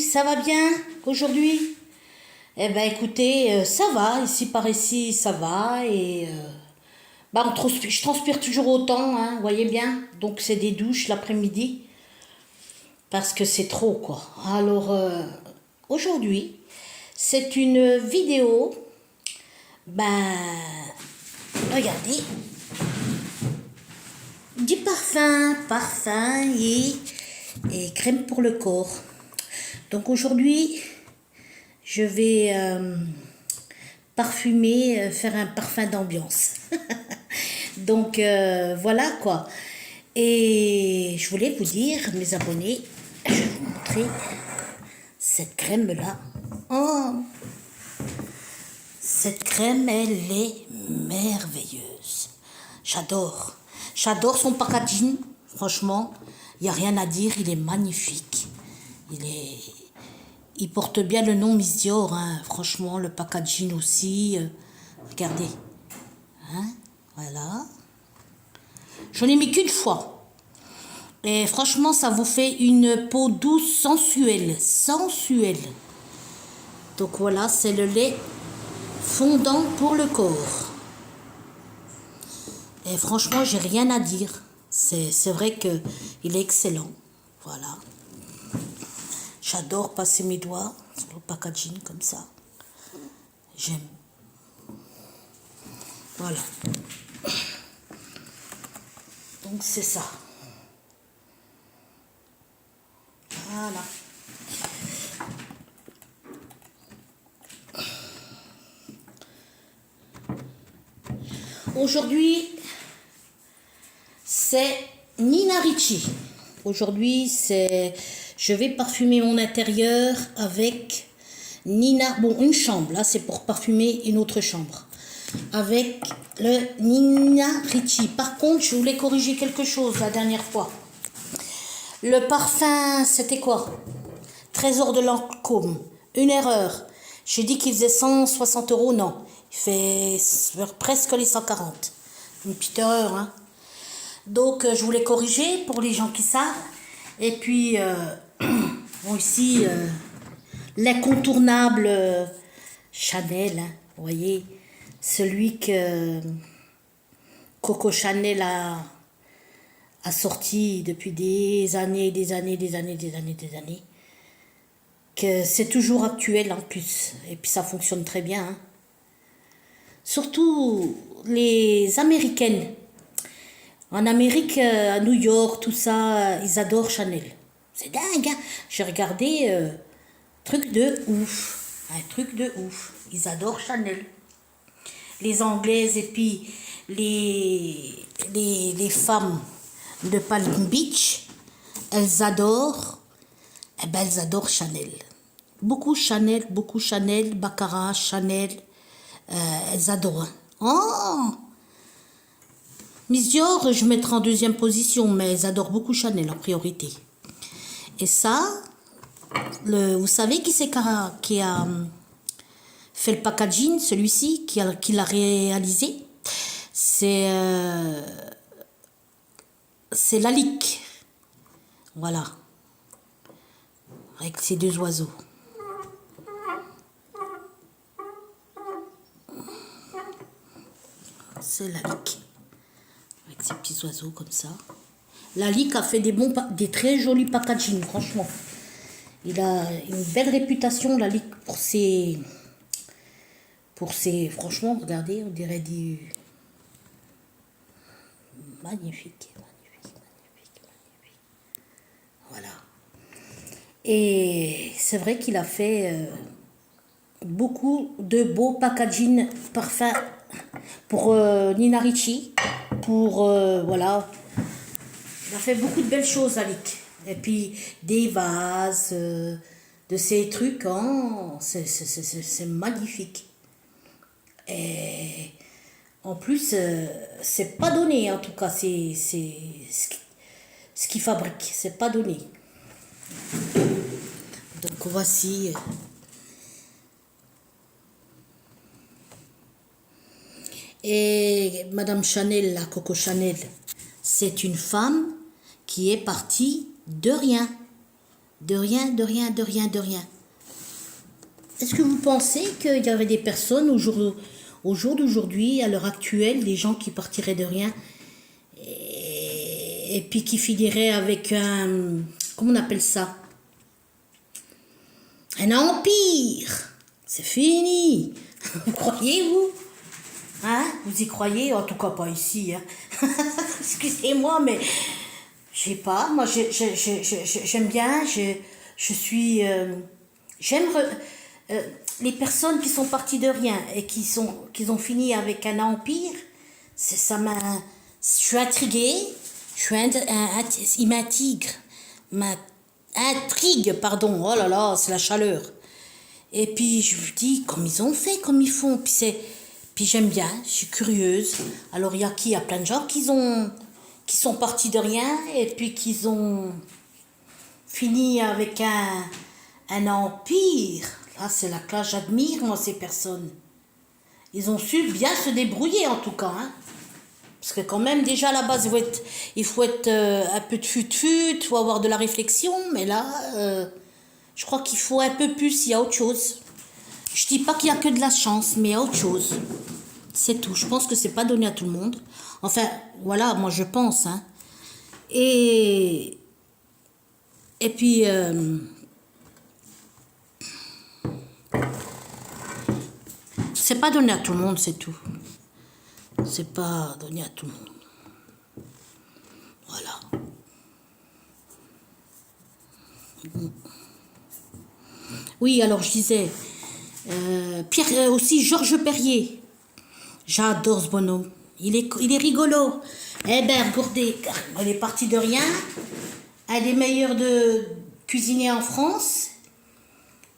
ça va bien aujourd'hui? Eh ben écoutez, ça va, ici par ici, ça va. Je transpire toujours autant, hein, vous voyez bien. Donc c'est des douches l'après-midi, parce que c'est trop, quoi. Alors, aujourd'hui, c'est une vidéo, ben, regardez, du parfum et crème pour le corps. Donc aujourd'hui, je vais parfumer, faire un parfum d'ambiance. Donc voilà quoi. Et je voulais vous dire, mes abonnés, je vais vous montrer cette crème-là. Oh, cette crème, elle est merveilleuse. J'adore. J'adore son packaging. Franchement, il n'y a rien à dire, il est magnifique. Il porte bien le nom Miss Dior, hein. Franchement, le packaging aussi. Regardez. Hein, voilà. Je n'en ai mis qu'une fois. Et franchement, ça vous fait une peau douce, sensuelle. Sensuelle. Donc voilà, c'est le lait fondant pour le corps. Et franchement, j'ai rien à dire. C'est vrai qu'il est excellent. Voilà. J'adore passer mes doigts sur le packaging comme ça. J'aime. Voilà. Donc c'est ça. Voilà. Aujourd'hui, c'est Nina Ricci. Aujourd'hui, je vais parfumer mon intérieur avec Nina. Bon, une chambre, là, c'est pour parfumer une autre chambre. Avec le Nina Ricci. Par contre, je voulais corriger quelque chose la dernière fois. Le parfum, c'était quoi? Trésor de Lancôme. Une erreur. J'ai dit qu'il faisait 160 €. Non, il fait presque les 140. Une petite erreur, hein. Donc, je voulais corriger pour les gens qui savent. Et puis, bon, ici, l'incontournable Chanel, hein, vous voyez, celui que Coco Chanel a sorti depuis des années, que c'est toujours actuel en plus. Et puis, ça fonctionne très bien, hein. Surtout les Américaines. En Amérique, à New York, tout ça, ils adorent Chanel. C'est dingue, hein. J'ai regardé, truc de ouf. Un truc de ouf. Ils adorent Chanel. Les Anglaises et puis les femmes de Palm Beach, elles adorent Chanel. Beaucoup Chanel, Baccarat, Chanel, elles adorent. Oh! Miss Dior, je mettrai en deuxième position, mais elles adorent beaucoup Chanel en priorité. Et ça, vous savez qui a fait le packaging, celui-ci, qui l'a réalisé? C'est Lalique. Voilà. Avec ces deux oiseaux. C'est Lalique. Avec ces petits oiseaux comme ça. Lalique a fait des très jolis packaging, franchement. Il a une belle réputation, Lalique, franchement, regardez, on dirait du... Magnifique. Voilà. Et c'est vrai qu'il a fait beaucoup de beaux packaging parfums pour Nina Ricci, voilà. Il a fait beaucoup de belles choses, Alec. Et puis des vases, de ces trucs, hein, c'est magnifique. Et en plus, c'est pas donné, en tout cas, c'est ce qu'il fabrique, c'est pas donné. Donc voici. Et Madame Chanel, la Coco Chanel, c'est une femme qui est partie de rien. De rien, de rien, de rien, de rien. Est-ce que vous pensez qu'il y avait des personnes au jour d'aujourd'hui, à l'heure actuelle, des gens qui partiraient de rien et puis qui finiraient avec un... Comment on appelle ça? Un empire. C'est fini. Vous croyez, vous? Hein? Vous y croyez? En tout cas, pas ici. Hein? Excusez-moi, mais je sais pas. Moi, j'aime bien. Je suis. J'aime les personnes qui sont parties de rien et qui ont fini avec un empire. Ça m'a. Je suis intriguée. Il m'intrigue, pardon. Oh là là, c'est la chaleur. Et puis je me dis, comme ils ont fait, comme ils font. Puis j'aime bien, je suis curieuse. Alors il y a qui? Il y a plein de gens qui sont partis de rien et puis qui ont fini avec un empire. Là, c'est la classe, j'admire moi ces personnes. Ils ont su bien se débrouiller en tout cas. Hein. Parce que quand même, déjà à la base, il faut être un peu de fut-fut, il faut avoir de la réflexion. Mais là, je crois qu'il faut un peu plus, il y a autre chose. Je dis pas qu'il y a que de la chance, mais il y a autre chose. C'est tout. Je pense que c'est pas donné à tout le monde. Enfin, voilà, moi je pense. Hein. Et puis, c'est pas donné à tout le monde, c'est tout. C'est pas donné à tout le monde. Voilà. Oui, alors je disais, Pierre, aussi Georges Perrier. J'adore ce bonhomme. Il est rigolo. Eh ben, regardez, il est parti de rien. Un des meilleurs cuisiniers en France.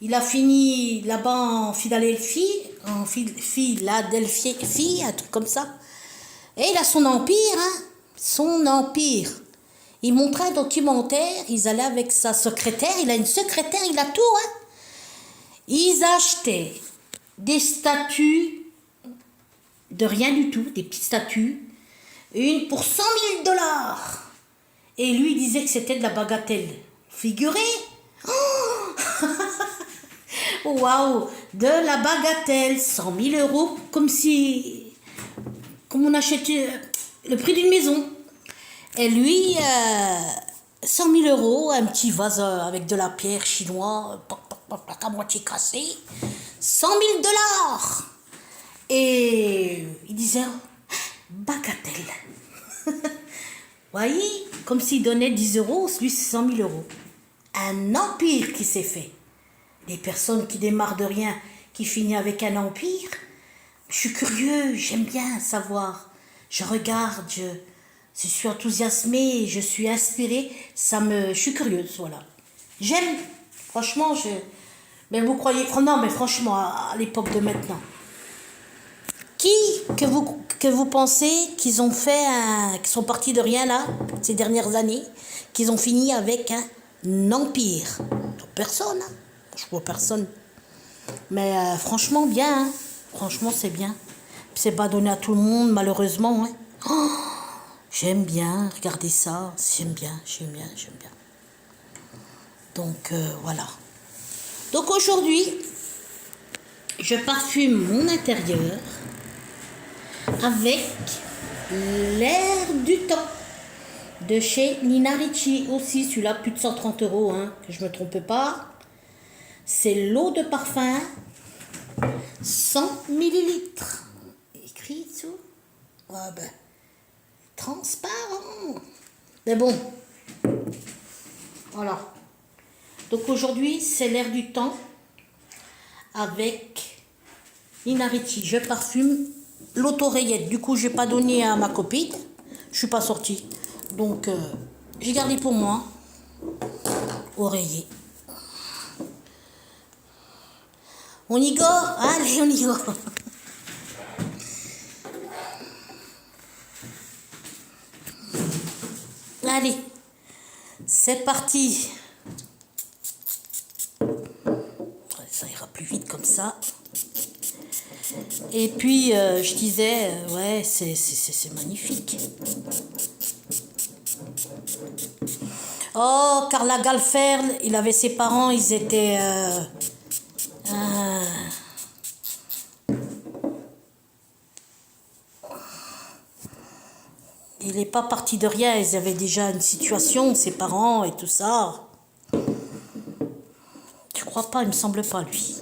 Il a fini là-bas en Philadelphie, un truc comme ça. Et il a son empire, hein. Son empire. Il montrait un documentaire, ils allaient avec sa secrétaire, il a une secrétaire, il a tout, hein. Ils achetaient des statues de rien du tout, des petites statues, une pour 100 000 $. Et lui, il disait que c'était de la bagatelle. Figurez! Waouh! De la bagatelle, 100 000 €, comme on achète le prix d'une maison. Et lui, 100 000 €, un petit vase avec de la pierre chinoise, à moitié cassé, 100 000 $. Et il disait, bagatelle. Voyez, comme s'il donnait 10 €, lui c'est 100 000 €. Un empire qui s'est fait. Les personnes qui démarrent de rien, qui finissent avec un empire, je suis curieux, j'aime bien savoir. Je regarde, je suis enthousiasmée, je suis inspirée, je suis curieuse, voilà. J'aime, franchement, mais vous croyez, non mais franchement, à l'époque de maintenant, qui que vous pensez qu'ils ont fait, qui sont partis de rien là, ces dernières années, qu'ils ont fini avec un empire? Personne, hein. Je vois personne. Mais franchement, bien, hein. Franchement, c'est bien. C'est pas donné à tout le monde, malheureusement, hein. Oh, j'aime bien regarder ça. J'aime bien. Donc, voilà. Donc, aujourd'hui, je parfume mon intérieur avec l'air du temps de chez Nina Ricci. Aussi, celui-là, plus de 130 €, hein, que je me trompe pas. C'est l'eau de parfum, 100 millilitres. Écrit dessous. Ah ben, transparent. Mais bon, voilà. Donc aujourd'hui, c'est l'air du temps avec Nina Ricci. Je parfume l'autorayette. Du coup, je n'ai pas donné à ma copine. Je suis pas sortie. Donc, j'ai gardé pour moi. Oreiller. On y go? Allez, on y go. Allez, c'est parti. Ça ira plus vite comme ça. Et puis, je disais, ouais, c'est magnifique. Oh, Karl Lagerfeld, il avait ses parents, ils étaient... il n'est pas parti de rien, ils avaient déjà une situation, ses parents et tout ça. Je crois pas, il me semble pas, lui.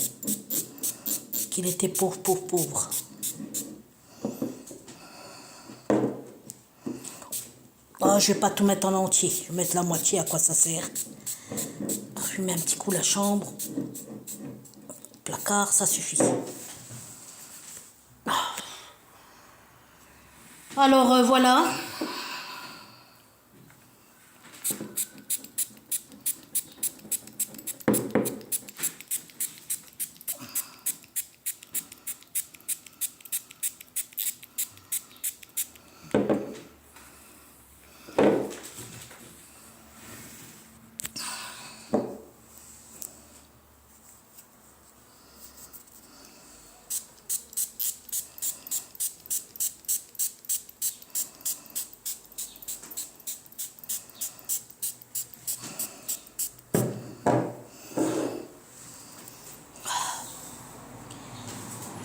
Qu'il était pauvre, pauvre, pauvre. Oh, je vais pas tout mettre en entier. Je vais mettre la moitié, à quoi ça sert? Je mets un petit coup la chambre. Placard, ça suffit. Alors, voilà.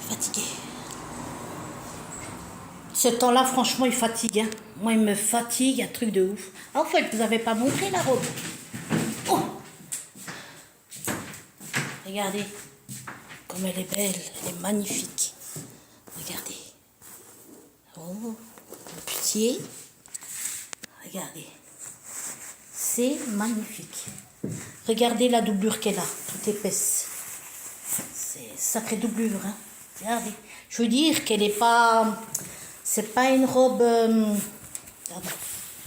Fatigué. Ce temps-là, franchement, il fatigue. Hein. Moi, il me fatigue, un truc de ouf. Ah, en fait, vous n'avez pas montré la robe. Oh, regardez comme elle est belle, elle est magnifique. Regardez. Oh, le putier. Regardez. C'est magnifique. Regardez la doublure qu'elle a, toute épaisse. C'est sacrée doublure. Hein. Regardez. Je veux dire qu'elle n'est pas... C'est pas une robe...